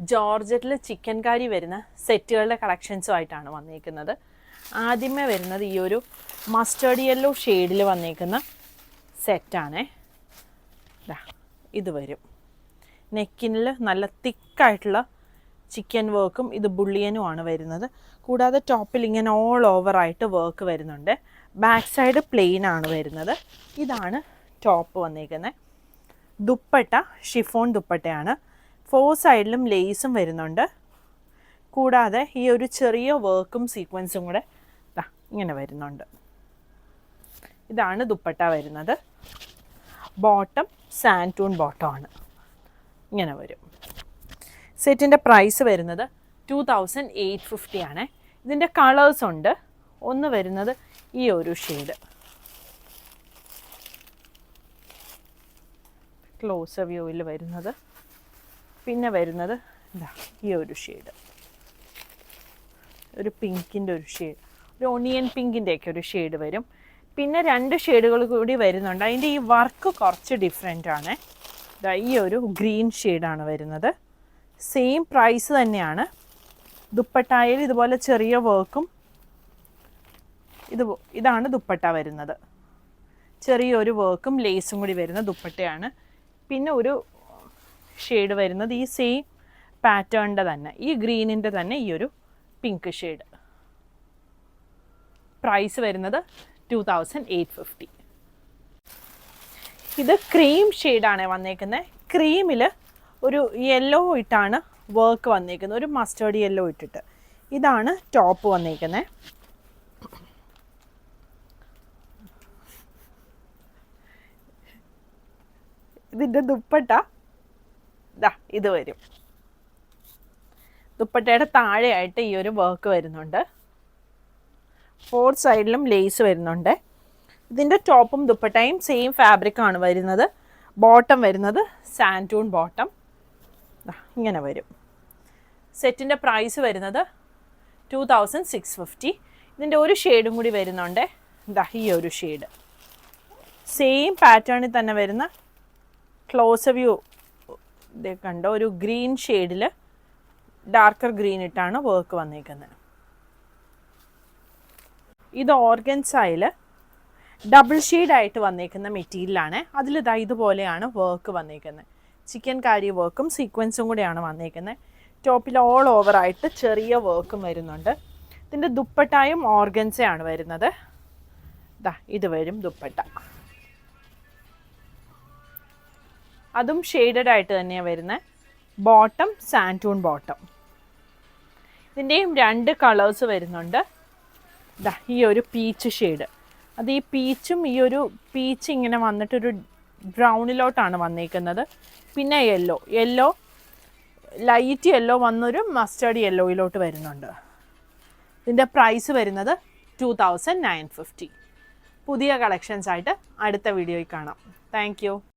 ജോർജറ്റിൽ chicken കാരി വരുന്ന സെറ്റുകളുടെ കളക്ഷൻസുമായിട്ടാണ് വന്നിരിക്കുന്നത്. ആദ്യമേ വരുന്നത് ഈ ഒരു മസ്റ്റേർഡ് യെല്ലോ ഷെയ്ഡിൽ വന്നിരിക്കുന്ന സെറ്റാണേ. ഇത് വരും. നെക്കിനിൽ നല്ല തിക്കായിട്ടുള്ള ചിക്കൻ വർക്കും ഇത് ബുള്ളിയനുമാണ് വരുന്നത്. കൂടാതെ ടോപ്പിൽ ഇങ്ങനെ ഓൾ ഓവറായിട്ട് വർക്ക് വരുന്നുണ്ട്. ബാക്ക് സൈഡ് പ്ലെയിൻ ആണ് വരുന്നത്. ഇതാണ് ടോപ്പ് വന്നിരിക്കുന്നത്. ദുപ്പട്ട ഷിഫോൺ ദുപ്പട്ടയാണ്. 4 സൈഡിലും ലേസും വരുന്നുണ്ട്. കൂടാതെ ഈ ഒരു ചെറിയ വർക്കും സീക്വൻസും കൂടെ ഇങ്ങനെ വരുന്നുണ്ട്. ഇതാണ് ദുപ്പട്ട വരുന്നത്. ബോട്ടം സാൻറ്റൂൺ ബോട്ടമാണ്. ഇങ്ങനെ വരും. സെറ്റിൻ്റെ പ്രൈസ് വരുന്നത് 2850 ആണ്. ഇതിൻ്റെ കളേഴ്സ് ഉണ്ട്. ഒന്ന് വരുന്നത് ഈ ഒരു ഷെയ്ഡ്, ക്ലോസർ വ്യൂവിൽ വരുന്നത്. പിന്നെ വരുന്നത് ഈ ഒരു ഷെയ്ഡ്, ഒരു പിങ്കിൻ്റെ ഒരു ഷെയ്ഡ്, ഒരു ഒണിയൻ പിങ്കിൻ്റെയൊക്കെ ഒരു ഷെയ്ഡ് വരും. പിന്നെ 2 ഷെയ്ഡുകൾ കൂടി വരുന്നുണ്ട്. അതിൻ്റെ ഈ വർക്ക് കുറച്ച് ഡിഫറെൻ്റ് ആണ്. ഈ ഒരു ഗ്രീൻ ഷെയ്ഡാണ് വരുന്നത്. സെയിം പ്രൈസ് തന്നെയാണ്. ദുപ്പട്ടായിൽ ഇതുപോലെ ചെറിയ വർക്കും ഇതാണ് ദുപ്പട്ട വരുന്നത്. ചെറിയൊരു വർക്കും ലേസും കൂടി വരുന്ന ദുപ്പട്ടയാണ്. പിന്നെ ഒരു ഷെയ്ഡ് വരുന്നത് ഈ സെയിം പാറ്റേണിൻ്റെ തന്നെ, ഈ ഗ്രീനിൻ്റെ തന്നെ ഈ ഒരു പിങ്ക് ഷെയ്ഡ്. പ്രൈസ് വരുന്നത് 2850. ഇത് ക്രീം ഷെയ്ഡാണ് വന്നേക്കുന്നത്. ക്രീമിൽ ഒരു യെല്ലോ ഇട്ടാണ് വർക്ക് വന്നേക്കുന്നത്, ഒരു മസ്റ്റേർഡ് യെല്ലോ ഇട്ടിട്ട്. ഇതാണ് ടോപ്പ് വന്നേക്കുന്നത്. ഇതിൻ്റെ ദുപ്പട്ട ഇത് വരും. ദുപ്പട്ടയുടെ താഴെയായിട്ട് ഈ ഒരു വർക്ക് വരുന്നുണ്ട്. 4 സൈഡിലും ലേസ് വരുന്നുണ്ട്. ഇതിൻ്റെ ടോപ്പും ദുപ്പട്ടയും സെയിം ഫാബ്രിക്കാണ് വരുന്നത്. ബോട്ടം വരുന്നത് സാൻറ്റൂൺ ബോട്ടം. ഇങ്ങനെ വരും. സെറ്റിൻ്റെ പ്രൈസ് വരുന്നത് 2650. ഇതിൻ്റെ ഒരു ഷെയ്ഡും കൂടി വരുന്നുണ്ട്. ഈ ഒരു ഷെയ്ഡ് സെയിം പാറ്റേണിൽ തന്നെ വരുന്ന ക്ലോസർ വ്യൂ കണ്ടോ, ഒരു ഗ്രീൻ ഷെയ്ഡിൽ ഡാർക്കർ ഗ്രീൻ ഇട്ടാണ് വർക്ക് വന്നിരിക്കുന്നത്. ഇത് ഓർഗൻസയിൽ ഡബിൾ ഷെയ്ഡായിട്ട് വന്നിരിക്കുന്ന മെറ്റീരിയലാണ്. അതിലിതാ ഇതുപോലെയാണ് വർക്ക് വന്നിരിക്കുന്നത്. ചിക്കൻ കാരി വർക്കും സീക്വൻസും കൂടെയാണ് വന്നിരിക്കുന്നത്. ടോപ്പിൽ ഓൾ ഓവറായിട്ട് ചെറിയ വർക്കും വരുന്നുണ്ട്. ഇതിൻ്റെ ദുപ്പട്ടായും ഓർഗൻസയാണ് വരുന്നത്. ഇത് വരും ദുപ്പട്ട. അതും ഷെയ്ഡഡ് ആയിട്ട് തന്നെയാണ് വരുന്നത്. Bottom santoon bottom. ഇതിൻ്റെയും 2 കളേഴ്സ് വരുന്നുണ്ട്. ഈ ഒരു പീച്ച് ഷെയ്ഡ്, അത് ഈ പീച്ചും ഈ ഒരു പീച്ച് ഇങ്ങനെ വന്നിട്ടൊരു ബ്രൗണിലോട്ടാണ് വന്നിരിക്കുന്നത്. പിന്നെ യെല്ലോ ലൈറ്റ് യെല്ലോ വന്നൊരു മസ്റ്റേർഡ് യെല്ലോയിലോട്ട് വരുന്നുണ്ട്. ഇതിൻ്റെ പ്രൈസ് വരുന്നത് 2950. പുതിയ കളക്ഷൻസ് ആയിട്ട് അടുത്ത വീഡിയോയിൽ കാണാം. Thank you.